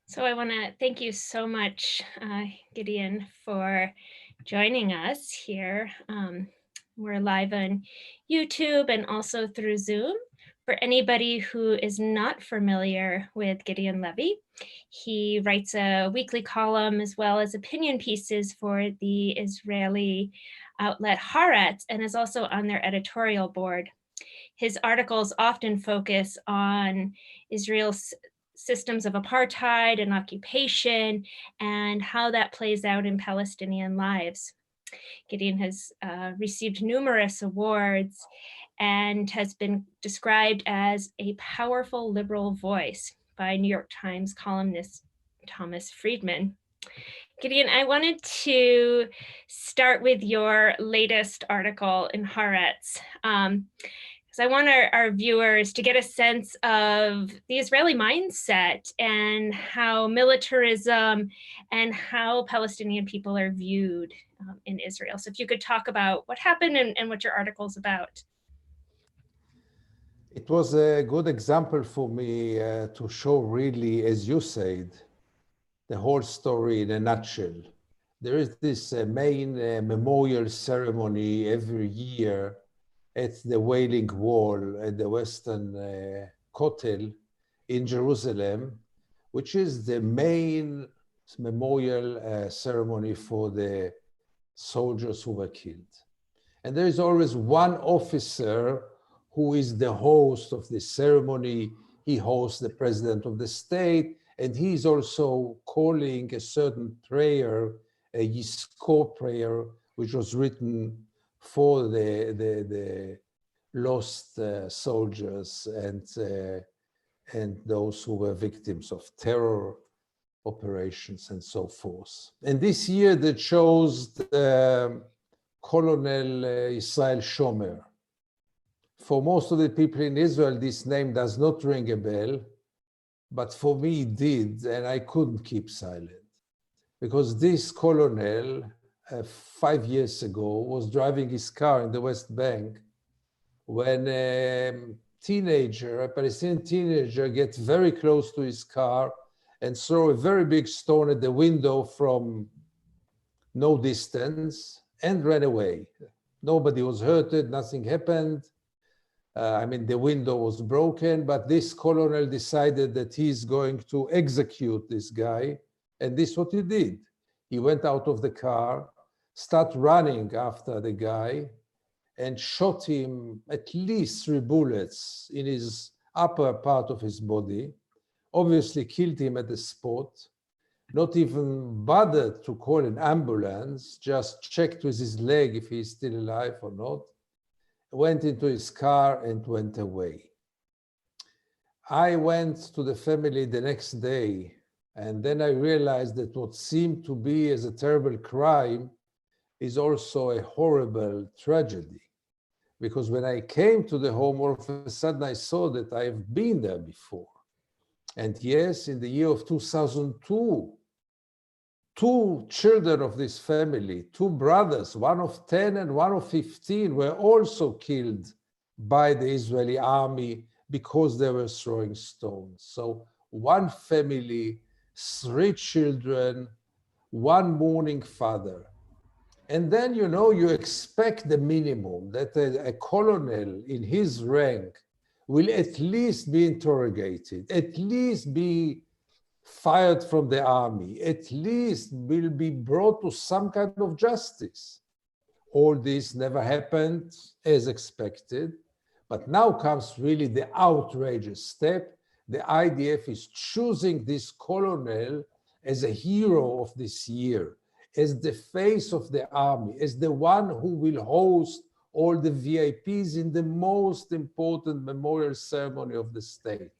So I want to thank you so much, Gideon, for joining us here. We're live on YouTube and also through Zoom. For anybody who is not familiar with Gideon Levy, he writes a weekly column as well as opinion pieces for the Israeli outlet Haaretz and is also on their editorial board. His articles often focus on Israel's systems of apartheid and occupation and how that plays out in Palestinian lives. Gideon has received numerous awards and has been described as a powerful liberal voice by New York Times columnist Thomas Friedman. Gideon, I wanted to start with your latest article in Haaretz. Because I want our viewers to get a sense of the Israeli mindset and how militarism and how Palestinian people are viewed in Israel. So if you could talk about what happened and what your article's about. It was a good example for me to show really, as you said, the whole story in a nutshell. There is this main memorial ceremony every year at the Wailing Wall at the Western Kotel in Jerusalem, which is the main memorial ceremony for the soldiers who were killed. And there is always one officer who is the host of this ceremony. He hosts the president of the state, and he's also calling a certain prayer, a Yizkor prayer, which was written for the lost soldiers and those who were victims of terror operations and so forth. And this year they chose Colonel Israel Shomer. For most of the people in Israel, this name does not ring a bell, but for me it did, and I couldn't keep silent. Because this colonel, 5 years ago, was driving his car in the West Bank when a Palestinian teenager, gets very close to his car and throw a very big stone at the window from no distance and ran away. Nobody was hurted, nothing happened. The window was broken, but this colonel decided that he's going to execute this guy, and this is what he did. He went out of the car, started running after the guy, and shot him at least 3 bullets in his upper part of his body, obviously killed him at the spot, not even bothered to call an ambulance, just checked with his leg if he's still alive or not, went into his car and went away. I went to the family the next day, and then I realized that what seemed to be as a terrible crime is also a horrible tragedy. Because when I came to the home, all of a sudden I saw that I've been there before. And yes, in the year of 2002, 2 children of this family, 2 brothers, one of 10 and one of 15, were also killed by the Israeli army because they were throwing stones. So 1 family, 3 children, 1 mourning father. And then, you expect the minimum, that a colonel in his rank will at least be interrogated, at least be fired from the army, at least will be brought to some kind of justice. All this never happened as expected, but now comes really the outrageous step. The IDF is choosing this colonel as a hero of this year, as the face of the army, as the one who will host all the VIPs in the most important memorial ceremony of the state.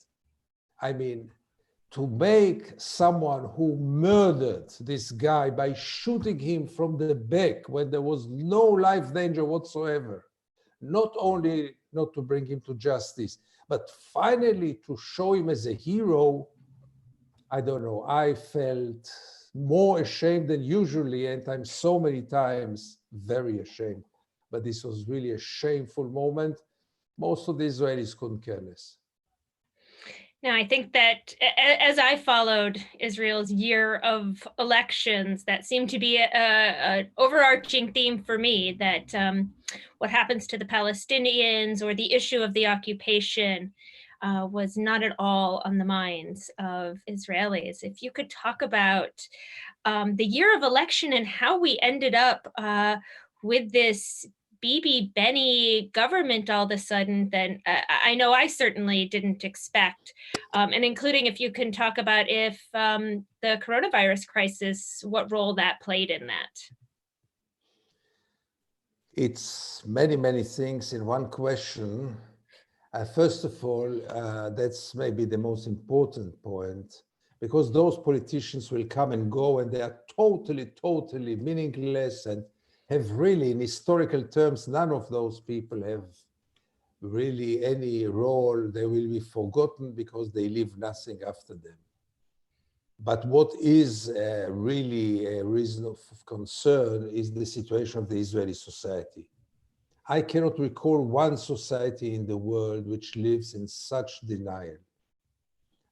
To make someone who murdered this guy by shooting him from the back when there was no life danger whatsoever, not only not to bring him to justice, but finally to show him as a hero. I don't know, I felt more ashamed than usually, and I'm so many times very ashamed. But this was really a shameful moment. Most of the Israelis couldn't care less. Now, I think that as I followed Israel's year of elections, that seemed to be a overarching theme for me, that what happens to the Palestinians or the issue of the occupation was not at all on the minds of Israelis. If you could talk about the year of election and how we ended up with this Bibi Benny government all of a sudden, then I know I certainly didn't expect. And including if you can talk about if the coronavirus crisis, what role that played in that. It's many, many things in one question. First of all, that's maybe the most important point, because those politicians will come and go and they are totally, totally meaningless and have really, in historical terms, none of those people have really any role. They will be forgotten because they leave nothing after them. But what is really a reason of concern is the situation of the Israeli society. I cannot recall one society in the world which lives in such denial.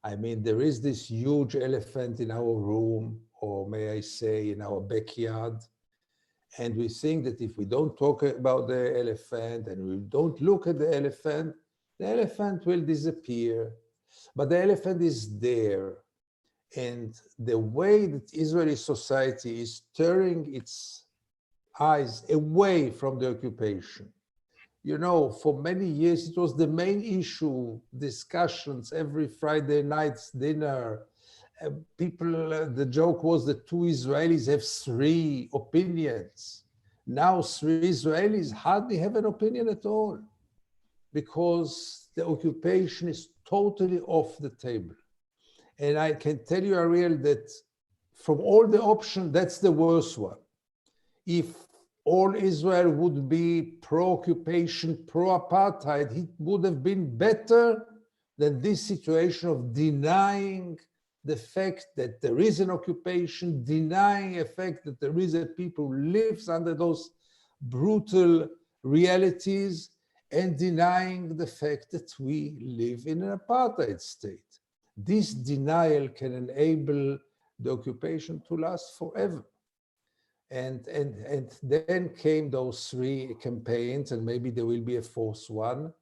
I mean, there is this huge elephant in our room, or may I say, in our backyard. And we think that if we don't talk about the elephant and we don't look at the elephant will disappear. But the elephant is there. And the way that Israeli society is turning its eyes away from the occupation. You know, for many years, it was the main issue, discussions every Friday night's dinner. The joke was that two Israelis have three opinions. Now, three Israelis hardly have an opinion at all because the occupation is totally off the table. And I can tell you, Ariel, that from all the options, that's the worst one. If all Israel would be pro-occupation, pro-apartheid, it would have been better than this situation of denying the fact that there is an occupation, denying the fact that there is a people who lives under those brutal realities, and denying the fact that we live in an apartheid state. This denial can enable the occupation to last forever. And then came those three campaigns, and maybe there will be a fourth one.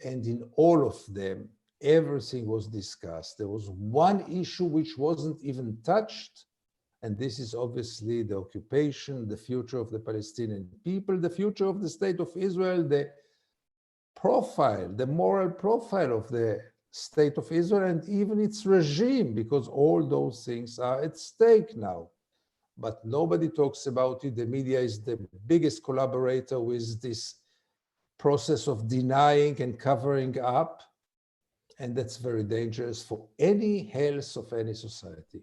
And in all of them, everything was discussed. There was one issue which wasn't even touched, and this is obviously the occupation, the future of the Palestinian people, the future of the state of Israel, the profile, the moral profile of the state of Israel, and even its regime, because all those things are at stake now. But nobody talks about it. The media is the biggest collaborator with this process of denying and covering up. And that's very dangerous for any health of any society.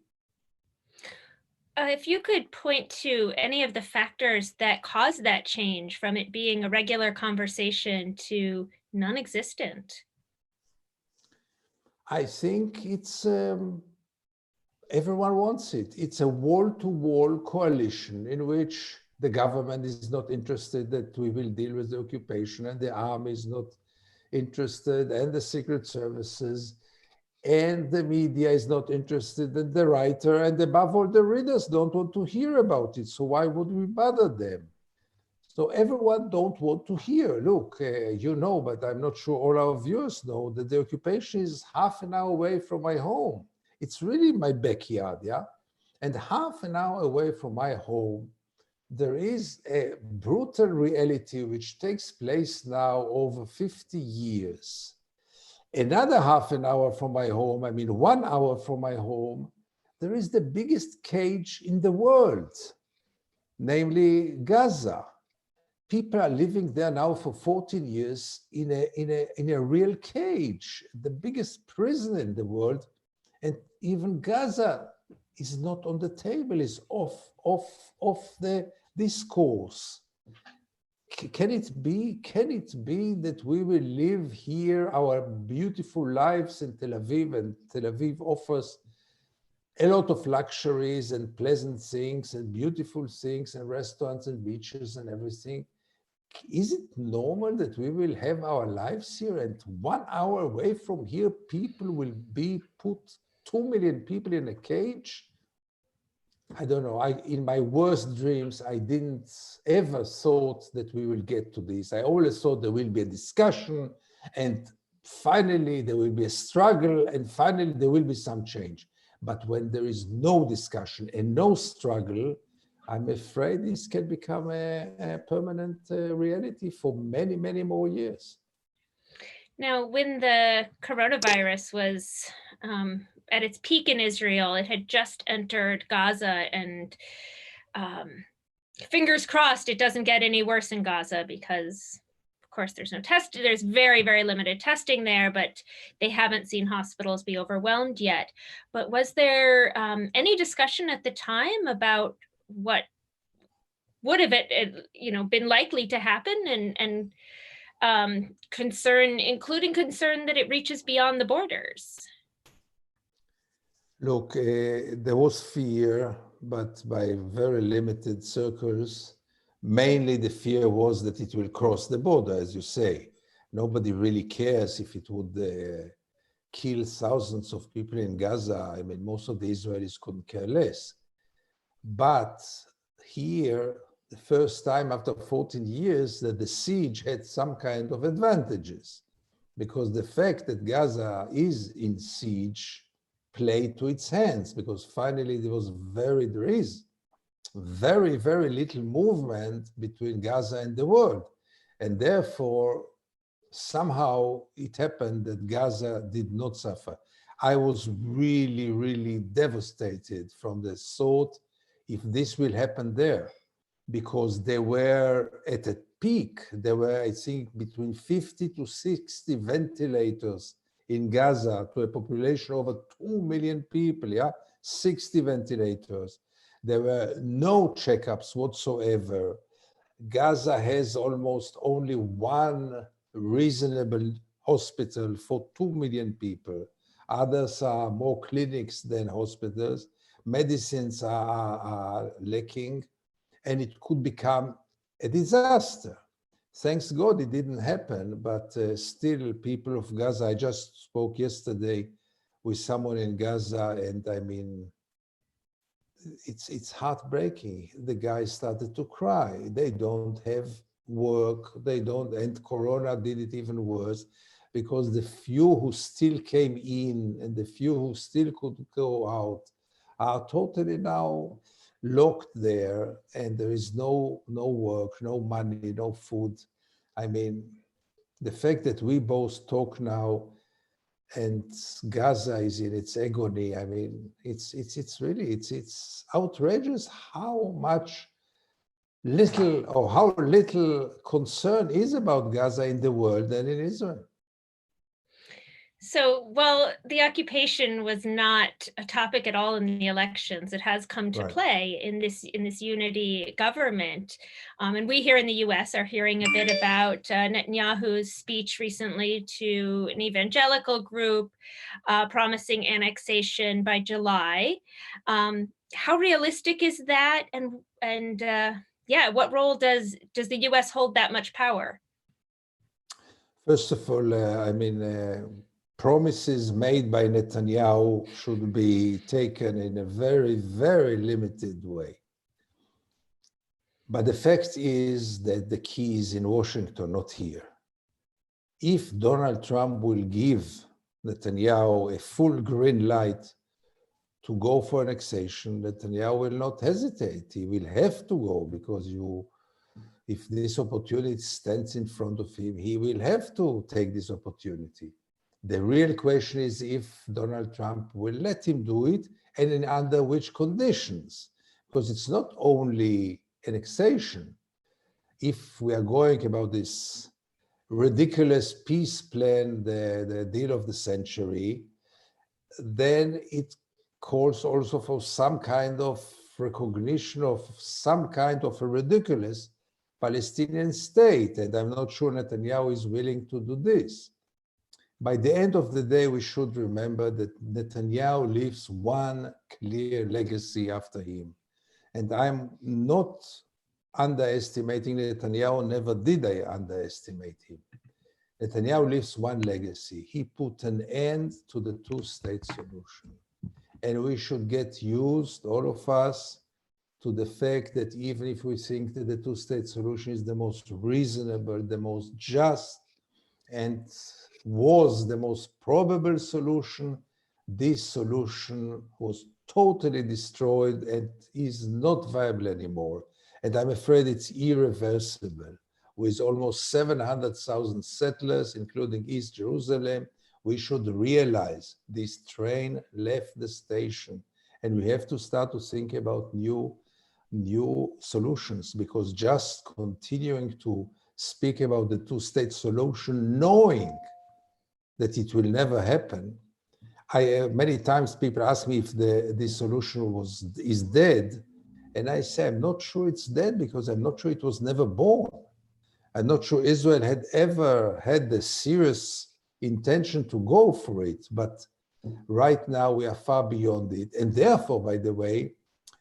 If you could point to any of the factors that caused that change from it being a regular conversation to non-existent. I think it's everyone wants it. It's a wall-to-wall coalition in which the government is not interested that we will deal with the occupation, and the army is not interested, and the secret services, and the media is not interested, and the writer, and above all, the readers don't want to hear about it. So why would we bother them? So everyone don't want to hear. Look, you know, but I'm not sure all our viewers know that the occupation is half an hour away from my home. It's really my backyard, yeah? And half an hour away from my home, there is a brutal reality which takes place now over 50 years. Another half an hour from my home, I mean 1 hour from my home, there is the biggest cage in the world, namely Gaza. People are living there now for 14 years in a real cage, the biggest prison in the world. And even Gaza is not on the table, is off the discourse. can it be that we will live here our beautiful lives in Tel Aviv, and Tel Aviv offers a lot of luxuries and pleasant things and beautiful things and restaurants and beaches and everything? Is it normal that we will have our lives here, and 1 hour away from here, people will be put, 2 million people in a cage? I don't know. In my worst dreams, I didn't ever thought that we will get to this. I always thought there will be a discussion, and finally there will be a struggle, and finally there will be some change. But when there is no discussion and no struggle, I'm afraid this can become a permanent reality for many, many more years. Now, when the coronavirus was at its peak in Israel, it had just entered Gaza, and fingers crossed it doesn't get any worse in Gaza, because of course there's no test. There's very, very limited testing there, but they haven't seen hospitals be overwhelmed yet. But was there any discussion at the time about what would have been likely to happen, and concern, including concern that it reaches beyond the borders? Look, there was fear, but by very limited circles. Mainly the fear was that it will cross the border, as you say. Nobody really cares if it would kill thousands of people in Gaza. I mean, most of the Israelis couldn't care less. But here, the first time after 14 years that the siege had some kind of advantages, because the fact that Gaza is in siege played to its hands, because finally there is very, very little movement between Gaza and the world. And therefore, somehow it happened that Gaza did not suffer. I was really, really devastated from the thought if this will happen there, because they were at a peak. There were, I think, between 50 to 60 ventilators in Gaza to a population of over 2 million people, 60 ventilators. There were no checkups whatsoever. Gaza has almost only one reasonable hospital for 2 million people. Others are more clinics than hospitals. Medicines are lacking, and it could become a disaster. Thanks God it didn't happen, but still people of Gaza, I just spoke yesterday with someone in Gaza, and I mean, it's heartbreaking. The guys started to cry. They don't have work, and Corona did it even worse, because the few who still came in and the few who still could go out are totally now locked there, and there is no work, no money, no food. I mean, the fact that we both talk now and Gaza is in its agony, I mean, it's really outrageous how little concern is about Gaza in the world and in Israel. So, while the occupation was not a topic at all in the elections, it has come to Right. play in this unity government. And we here in the U.S. are hearing a bit about Netanyahu's speech recently to an evangelical group, promising annexation by July. How realistic is that? And what role does the U.S. hold that much power? First of all, I mean, promises made by Netanyahu should be taken in a very, very limited way. But the fact is that the key is in Washington, not here. If Donald Trump will give Netanyahu a full green light to go for annexation, Netanyahu will not hesitate. He will have to go, because if this opportunity stands in front of him, he will have to take this opportunity. The real question is if Donald Trump will let him do it, and under which conditions. Because it's not only annexation. If we are going about this ridiculous peace plan, the deal of the century, then it calls also for some kind of recognition of some kind of a ridiculous Palestinian state, and I'm not sure Netanyahu is willing to do this. By the end of the day, we should remember that Netanyahu leaves one clear legacy after him. And I'm not underestimating Netanyahu, never did I underestimate him. Netanyahu leaves one legacy. He put an end to the two-state solution. And we should get used, all of us, to the fact that even if we think that the two-state solution is the most reasonable, the most just, and was the most probable solution, this solution was totally destroyed and is not viable anymore. And I'm afraid it's irreversible. With almost 700,000 settlers, including East Jerusalem, we should realize this train left the station, and we have to start to think about new solutions, because just continuing to speak about the two-state solution, knowing that it will never happen. Many times people ask me if this solution is dead, and I say I'm not sure it's dead because I'm not sure it was never born. I'm not sure Israel had ever had the serious intention to go for it, but right now we are far beyond it. And therefore, by the way,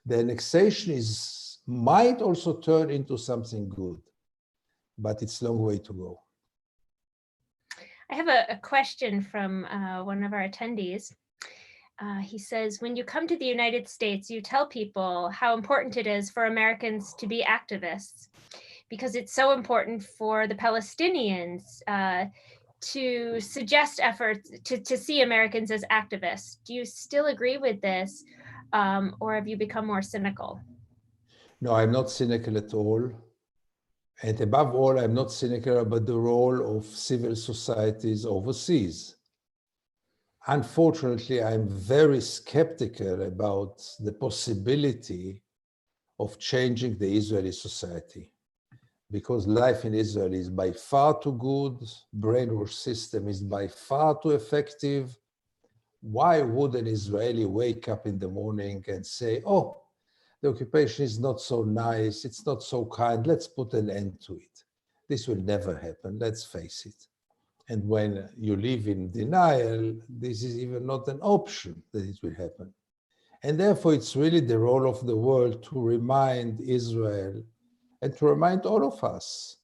the annexation might also turn into something good, but it's a long way to go. I have a question from one of our attendees. He says, when you come to the United States, you tell people how important it is for Americans to be activists, because it's so important for the Palestinians to suggest efforts to see Americans as activists. Do you still agree with this, or have you become more cynical? No, I'm not cynical at all. And above all, I'm not cynical about the role of civil societies overseas. Unfortunately, I'm very skeptical about the possibility of changing the Israeli society, because life in Israel is by far too good, brainwash system is by far too effective. Why would an Israeli wake up in the morning and say, oh, the occupation is not so nice, it's not so kind, let's put an end to it? This will never happen, let's face it. And when you live in denial, this is even not an option that it will happen. And therefore, it's really the role of the world to remind Israel and to remind all of us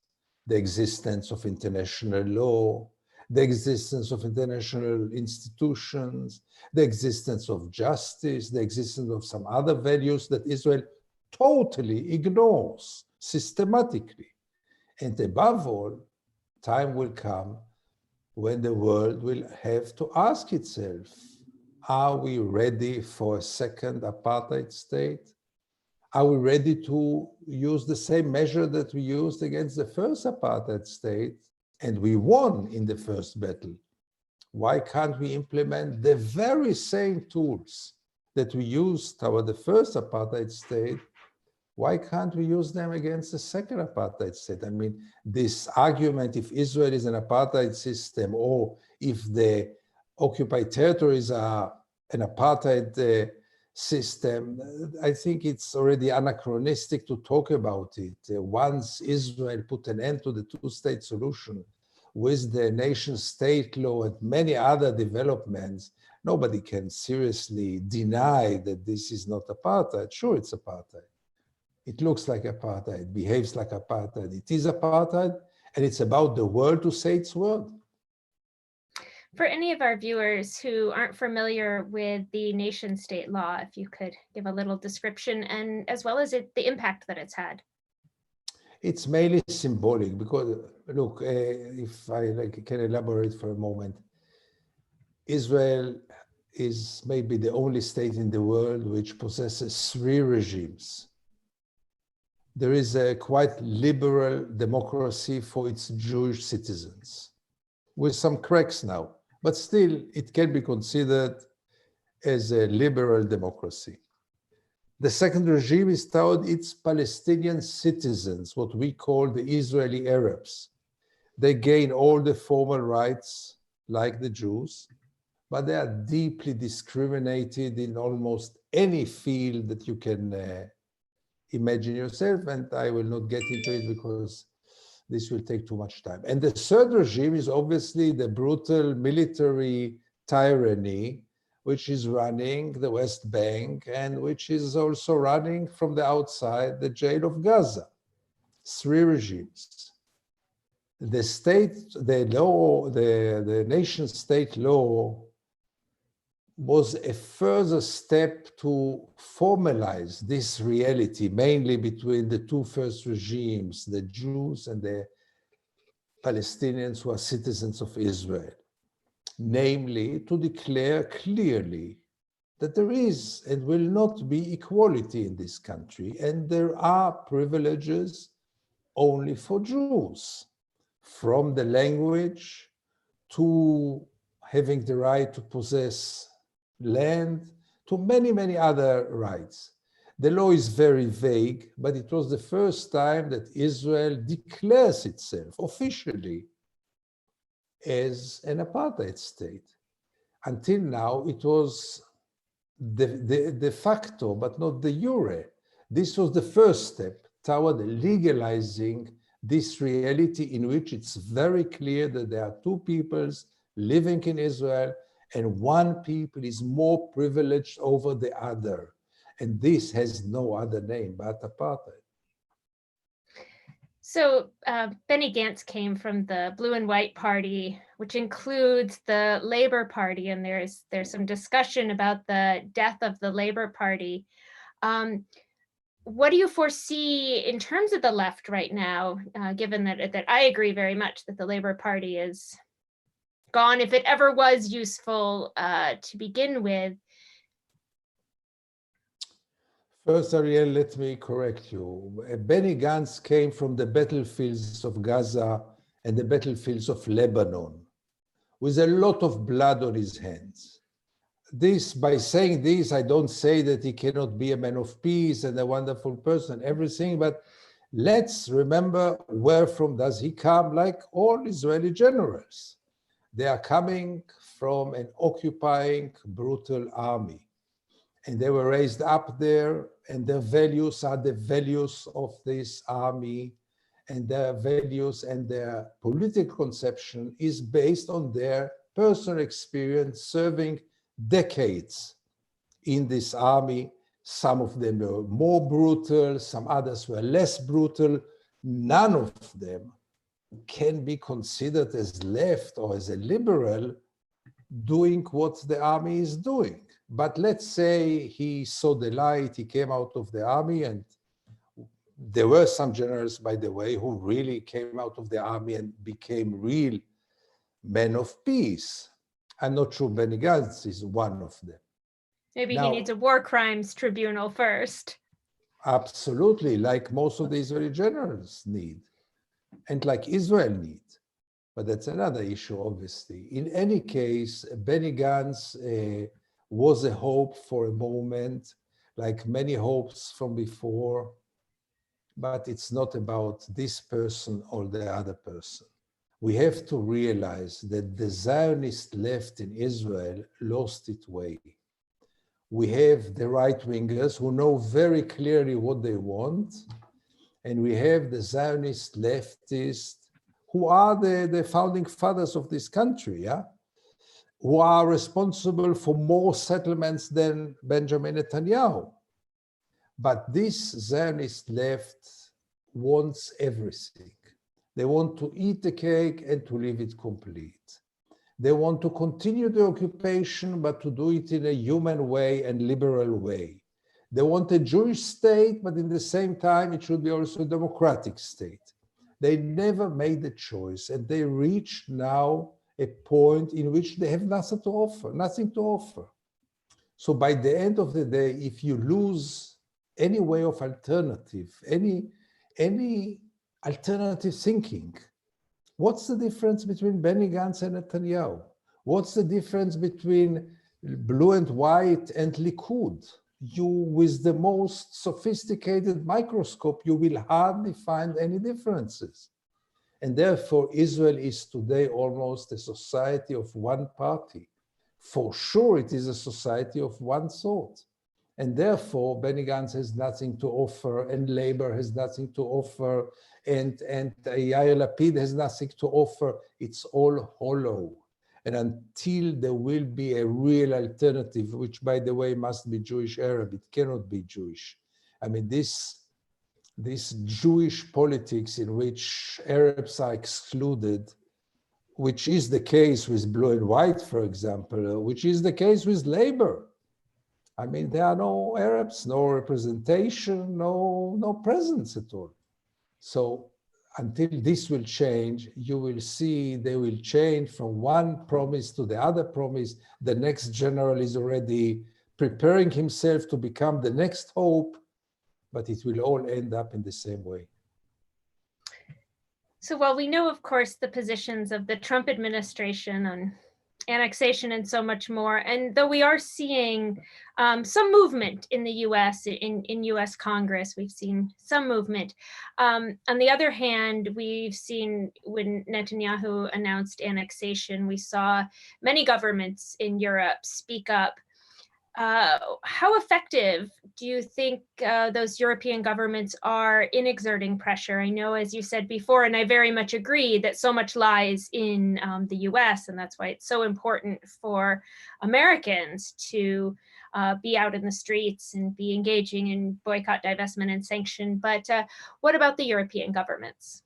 the existence of international law, the existence of international institutions, the existence of justice, the existence of some other values that Israel totally ignores systematically. And above all, time will come when the world will have to ask itself, are we ready for a second apartheid state? Are we ready to use the same measure that we used against the first apartheid state, and we won in the first battle? Why can't we implement the very same tools that we used toward the first apartheid state? Why can't we use them against the second apartheid state? I mean, this argument, if Israel is an apartheid system or if the occupied territories are an apartheid system, I think it's already anachronistic to talk about it. Once Israel put an end to the two-state solution with the nation-state law and many other developments, nobody can seriously deny that this is not apartheid. Sure, it's apartheid. It looks like apartheid, behaves like apartheid. It is apartheid, and it's about the world to say its word. For any of our viewers who aren't familiar with the nation-state law, if you could give a little description, and as well as the impact that it's had. It's mainly symbolic because, look, if I can elaborate for a moment, Israel is maybe the only state in the world which possesses three regimes. There is a quite liberal democracy for its Jewish citizens, with some cracks now, but still it can be considered as a liberal democracy. The second regime is toward its Palestinian citizens, what we call the Israeli Arabs. They gain all the formal rights like the Jews, but they are deeply discriminated in almost any field that you can imagine yourself, and I will not get into it because this will take too much time. And the third regime is obviously the brutal military tyranny, which is running the West Bank and which is also running from the outside the jail of Gaza. Three regimes. The state, the law, the nation state law was a further step to formalize this reality, mainly between the two first regimes, the Jews and the Palestinians who are citizens of Israel. Namely, to declare clearly that there is and will not be equality in this country, and there are privileges only for Jews, from the language to having the right to possess land, to many, many other rights. The law is very vague, but it was the first time that Israel declares itself officially as an apartheid state. Until now, it was de facto, but not de jure. This was the first step toward legalizing this reality in which it's very clear that there are two peoples living in Israel and one people is more privileged over the other. And this has no other name but apartheid. So Benny Gantz came from the Blue and White Party, which includes the Labor Party, and there's some discussion about the death of the Labor Party. What do you foresee in terms of the left right now, given that I agree very much that the Labor Party is gone, if it ever was useful to begin with? First, Ariel, let me correct you. Benny Gantz came from the battlefields of Gaza and the battlefields of Lebanon, with a lot of blood on his hands. By saying this, I don't say that he cannot be a man of peace and a wonderful person, everything, but let's remember where from does he come, like all Israeli generals. They are coming from an occupying, brutal army. And they were raised up there, and their values are the values of this army, and their values and their political conception is based on their personal experience serving decades in this army. Some of them were more brutal, some others were less brutal. None of them can be considered as left or as a liberal doing what the army is doing. But let's say he saw the light, he came out of the army, and there were some generals, by the way, who really came out of the army and became real men of peace. I'm not sure Benny Gantz is one of them. Maybe he needs a war crimes tribunal first. Absolutely, like most of the Israeli generals need, and like Israel needs. But that's another issue, obviously. In any case, Benny Gantz was a hope for a moment, like many hopes from before, but it's not about this person or the other person. We have to realize that the Zionist left in Israel lost its way. We have the right-wingers who know very clearly what they want, and we have the Zionist leftists who are the founding fathers of this country, yeah? Who are responsible for more settlements than Benjamin Netanyahu. But this Zionist left wants everything. They want to eat the cake and to leave it complete. They want to continue the occupation, but to do it in a human way and liberal way. They want a Jewish state, but in the same time, it should be also a democratic state. They never made the choice, and they reach now a point in which they have nothing to offer. So by the end of the day, if you lose any way of alternative, any alternative thinking, what's the difference between Benny Gantz and Netanyahu? What's the difference between Blue and White and Likud? You, with the most sophisticated microscope, you will hardly find any differences. And therefore, Israel is today almost a society of one party. For sure, it is a society of one thought. And therefore, Benny Gantz has nothing to offer, and Labour has nothing to offer, and Yair Lapid has nothing to offer. It's all hollow. And until there will be a real alternative, which, by the way, must be Jewish Arab, it cannot be Jewish. I mean, this Jewish politics in which Arabs are excluded, which is the case with Blue and White, for example, which is the case with Labour. I mean, there are no Arabs, no representation, no presence at all. So until this will change, you will see they will change from one promise to the other promise. The next general is already preparing himself to become the next hope, but it will all end up in the same way. So while we know, of course, the positions of the Trump administration on annexation and so much more, and though we are seeing some movement in the US, in US Congress, we've seen some movement. On the other hand, we've seen when Netanyahu announced annexation, we saw many governments in Europe speak up. How effective do you think those European governments are in exerting pressure? I know, as you said before, and I very much agree, that so much lies in the US, and that's why it's so important for Americans to be out in the streets and be engaging in boycott, divestment, and sanction. But what about the European governments?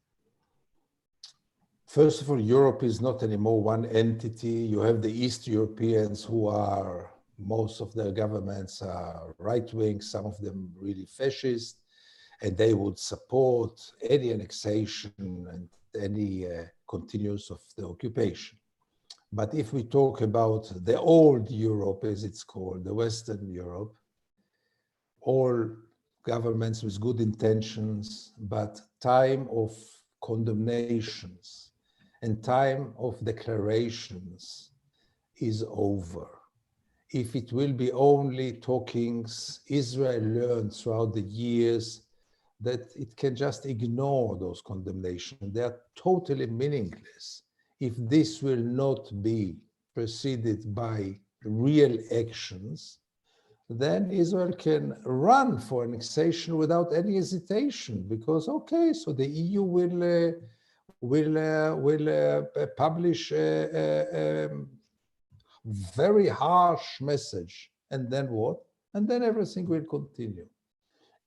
First of all, Europe is not anymore one entity. You have the East Europeans who are, most of their governments are right-wing, some of them really fascist, and they would support any annexation and any continuance of the occupation. But if we talk about the old Europe, as it's called, the Western Europe, all governments with good intentions, but time of condemnations and time of declarations is over. If it will be only talkings, Israel learned throughout the years that it can just ignore those condemnations. They are totally meaningless. If this will not be preceded by real actions, then Israel can run for annexation without any hesitation, because, okay, so the EU will publish very harsh message, and then what? And then everything will continue.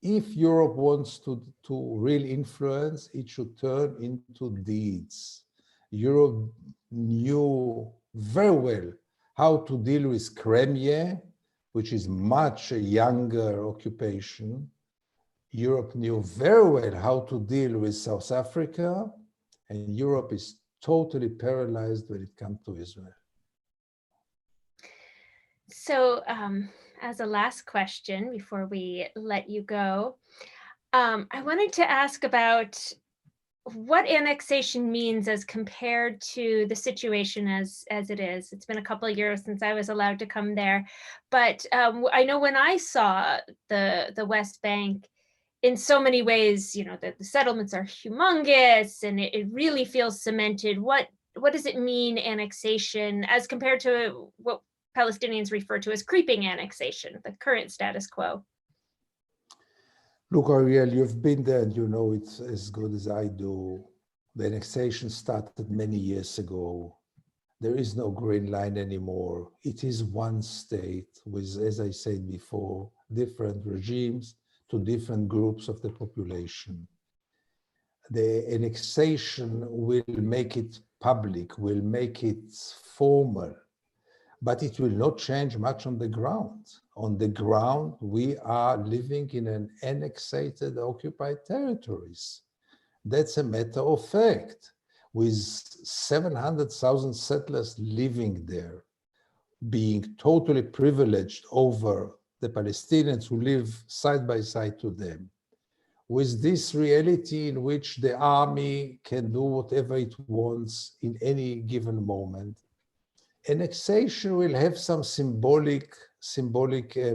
If Europe wants to real influence, it should turn into deeds. Europe knew very well how to deal with Crimea, which is much a younger occupation. Europe knew very well how to deal with South Africa, and Europe is totally paralyzed when it comes to Israel. So as a last question before we let you go, I wanted to ask about what annexation means as compared to the situation as it is. It's been a couple of years since I was allowed to come there, but I know when I saw the West Bank, in so many ways, you know, the settlements are humongous and it really feels cemented. What does it mean, annexation, as compared to what Palestinians refer to as creeping annexation, the current status quo? Look, Ariel, you've been there and you know it as good as I do. The annexation started many years ago. There is no green line anymore. It is one state with, as I said before, different regimes to different groups of the population. The annexation will make it public, will make it formal, but it will not change much on the ground. On the ground, we are living in an annexed, occupied territories. That's a matter of fact. With 700,000 settlers living there, being totally privileged over the Palestinians who live side by side to them, with this reality in which the army can do whatever it wants in any given moment, annexation will have some symbolic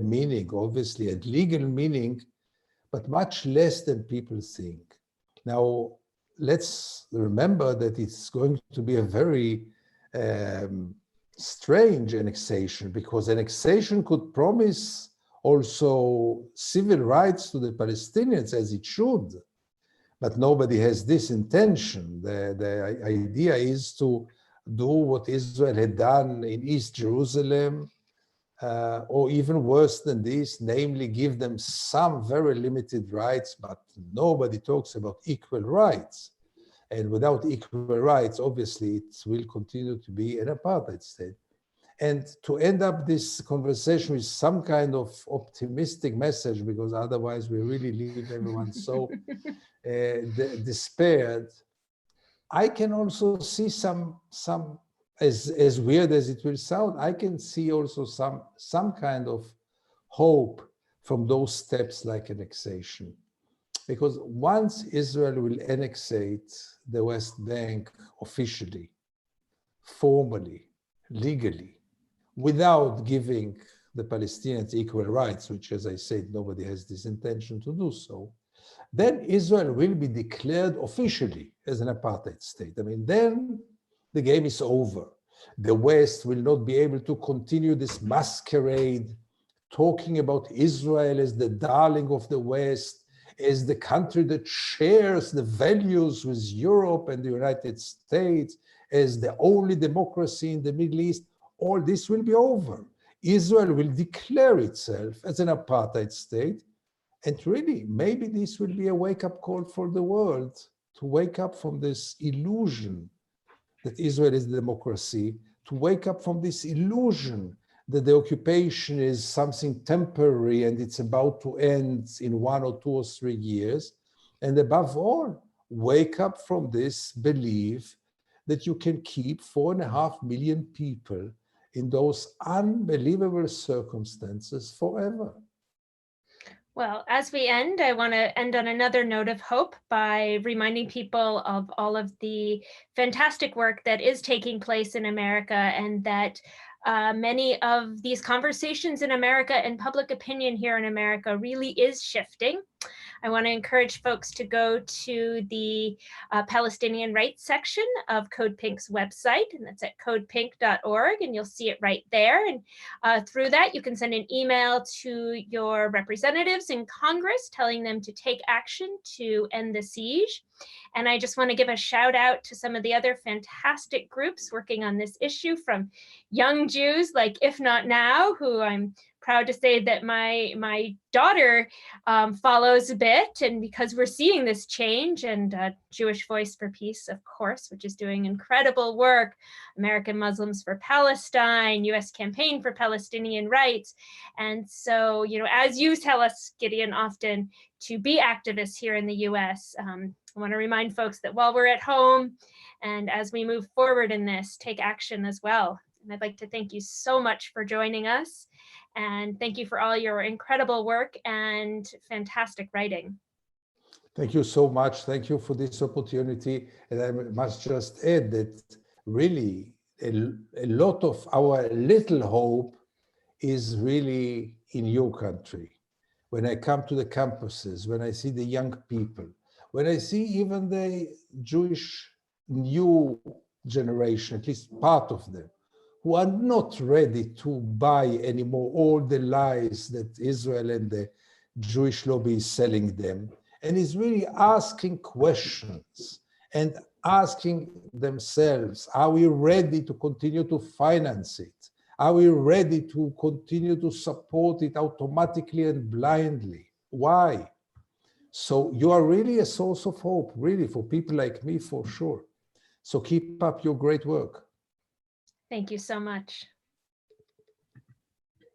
meaning, obviously, and legal meaning, but much less than people think. Now, let's remember that it's going to be a very strange annexation, because annexation could promise also civil rights to the Palestinians, as it should. But nobody has this intention. The idea is to do what Israel had done in East Jerusalem, or even worse than this, namely give them some very limited rights, but nobody talks about equal rights. And without equal rights, obviously, it will continue to be an apartheid state. And to end up this conversation with some kind of optimistic message, because otherwise we really leave everyone so despaired, I can also see some as weird as it will sound, I can see also some kind of hope from those steps like annexation. Because once Israel will annexate the West Bank officially, formally, legally, without giving the Palestinians equal rights, which, as I said, nobody has this intention to do so, then Israel will be declared officially as an apartheid state. I mean, then the game is over. The West will not be able to continue this masquerade, talking about Israel as the darling of the West, as the country that shares the values with Europe and the United States, as the only democracy in the Middle East. All this will be over. Israel will declare itself as an apartheid state. And really, maybe this will be a wake-up call for the world to wake up from this illusion that Israel is a democracy, to wake up from this illusion that the occupation is something temporary and it's about to end in 1 or 2 or 3 years. And above all, wake up from this belief that you can keep 4.5 million people in those unbelievable circumstances forever. Well, as we end, I want to end on another note of hope by reminding people of all of the fantastic work that is taking place in America, and that many of these conversations in America and public opinion here in America really is shifting. I want to encourage folks to go to the Palestinian rights section of Code Pink's website, and that's at codepink.org, and you'll see it right there. And through that, you can send an email to your representatives in Congress telling them to take action to end the siege. And I just want to give a shout out to some of the other fantastic groups working on this issue, from young Jews like If Not Now, who I'm proud to say that my daughter follows a bit, and because we're seeing this change, and Jewish Voice for Peace, of course, which is doing incredible work, American Muslims for Palestine, US Campaign for Palestinian Rights. And so, you know, as you tell us, Gideon, often to be activists here in the US, I want to remind folks that while we're at home and as we move forward in this, take action as well. And I'd like to thank you so much for joining us. And thank you for all your incredible work and fantastic writing. Thank you so much. Thank you for this opportunity. And I must just add that really a lot of our little hope is really in your country. When I come to the campuses, when I see the young people, when I see even the Jewish new generation, at least part of them, who are not ready to buy anymore all the lies that Israel and the Jewish lobby is selling them, and is really asking questions and asking themselves, are we ready to continue to finance it? Are we ready to continue to support it automatically and blindly? Why? So you are really a source of hope, really, for people like me, for sure. So keep up your great work. Thank you so much.